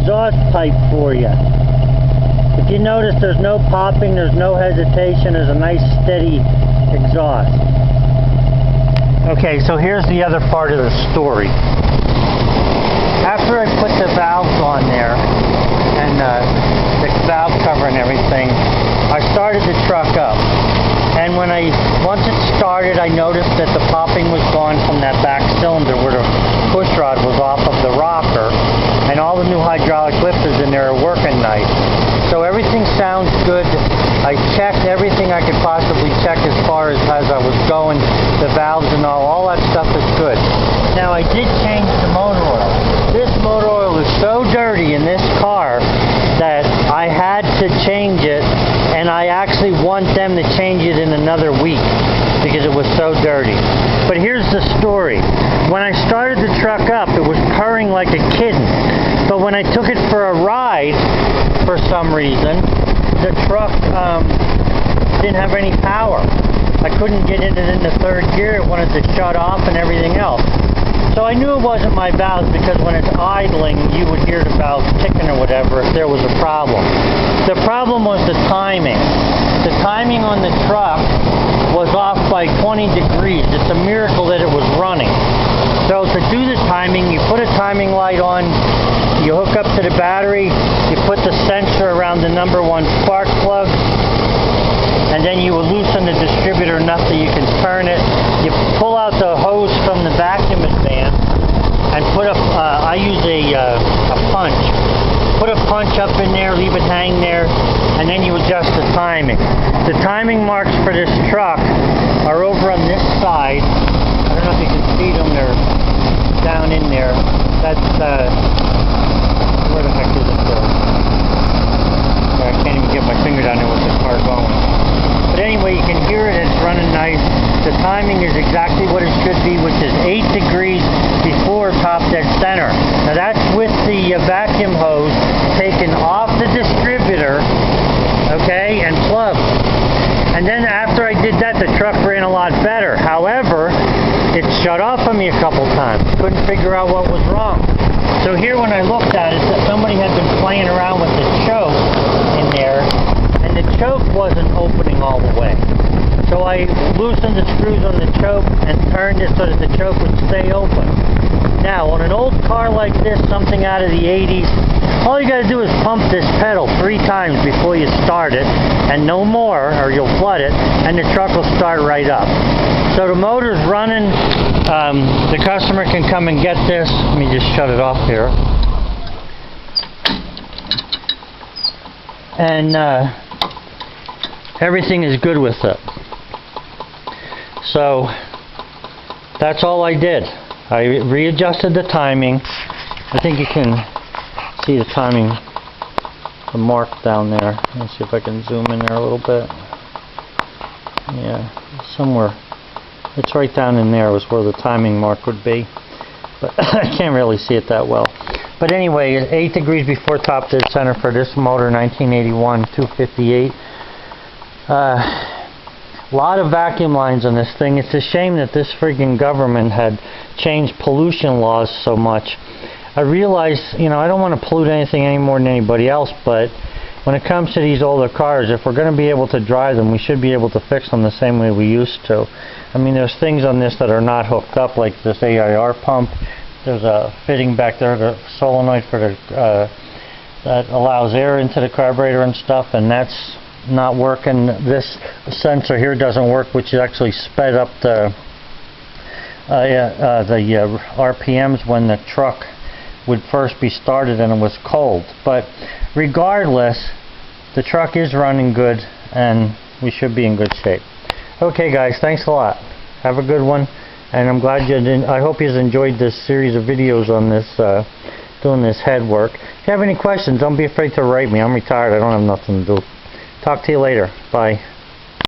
exhaust pipe for you. If you notice, there's no popping, there's no hesitation, there's a nice steady exhaust. Okay, so here's the other part of the story. After I put the valves on there, and the valve cover and everything, I started the truck up. And once it started, I noticed that the popping was gone from that back cylinder where the push rod was off of the rocker, and all the new hydraulic lifters in there are working nice. So everything sounds good. I checked everything I could possibly check as far as I was going, the valves and all that stuff is good. Now I did change the motor oil. This motor oil is so dirty in this car that I had to change it, and I actually want them to change it in another week because it was so dirty. But here's the story. When I started the truck up, it was purring like a kitten. But when I took it for a ride, for some reason, the truck didn't have any power. I couldn't get it into third gear. It wanted to shut off and everything else. So I knew it wasn't my valves, because when it's idling, you would hear the valves ticking or whatever if there was a problem. The problem was the timing. The timing on the truck was off by 20 degrees. It's a miracle that it was running. So to do the timing, you put a timing light on, you hook up to the battery, you put the sensor around the number 1 spark plug, and then you will loosen the distributor enough that you can turn it. You pull out the hose from the vacuum advance and put I use a punch. Put a punch up in there, leave it hang there, and then you adjust the timing. The timing marks for this truck are over on this side. I don't know if you can see them, they're down in there. That's, where the heck is it though? I can't even get my finger down there with the car going. But anyway, you can hear it, it's running nice. The timing is exactly what it should be, which is 8 degrees before top dead center. Now that's with the vacuum hose taken off the distributor, okay, and plugged. And then after I did that, the truck ran a lot better. However, it shut off on me a couple times. Couldn't figure out what was wrong. So here when I looked at it, somebody had been playing around with the choke in there, and the choke wasn't opening all the way. So I loosened the screws on the choke and turned it so that the choke would stay open. Now, on an old car like this, something out of the 80s, all you got to do is pump this pedal 3 times before you start it, and no more, or you'll flood it, and the truck will start right up. So the motor's running. The customer can come and get this. Let me just shut it off here. And everything is good with it. So that's all I did. I readjusted the timing. I think you can see the timing, the mark down there. Let's see if I can zoom in there a little bit. Yeah, somewhere. It's right down in there was where the timing mark would be. But I can't really see it that well. But anyway, 8 degrees before top dead center for this motor, 1981 258. A lot of vacuum lines on this thing. It's a shame that this friggin' government had changed pollution laws so much. I realize, you know, I don't want to pollute anything any more than anybody else, but when it comes to these older cars, if we're going to be able to drive them, we should be able to fix them the same way we used to. I mean, there's things on this that are not hooked up, like this AIR pump. There's a fitting back there, the solenoid for the that allows air into the carburetor and stuff, and that's not working. This sensor here doesn't work, which actually sped up the RPMs when the truck would first be started and it was cold. But regardless, the truck is running good and we should be in good shape. Okay guys, thanks a lot. Have a good one, and I'm glad I hope you enjoyed this series of videos on this doing this head work. If you have any questions, don't be afraid to write me. I'm retired, I don't have nothing to do. Talk to you later. Bye.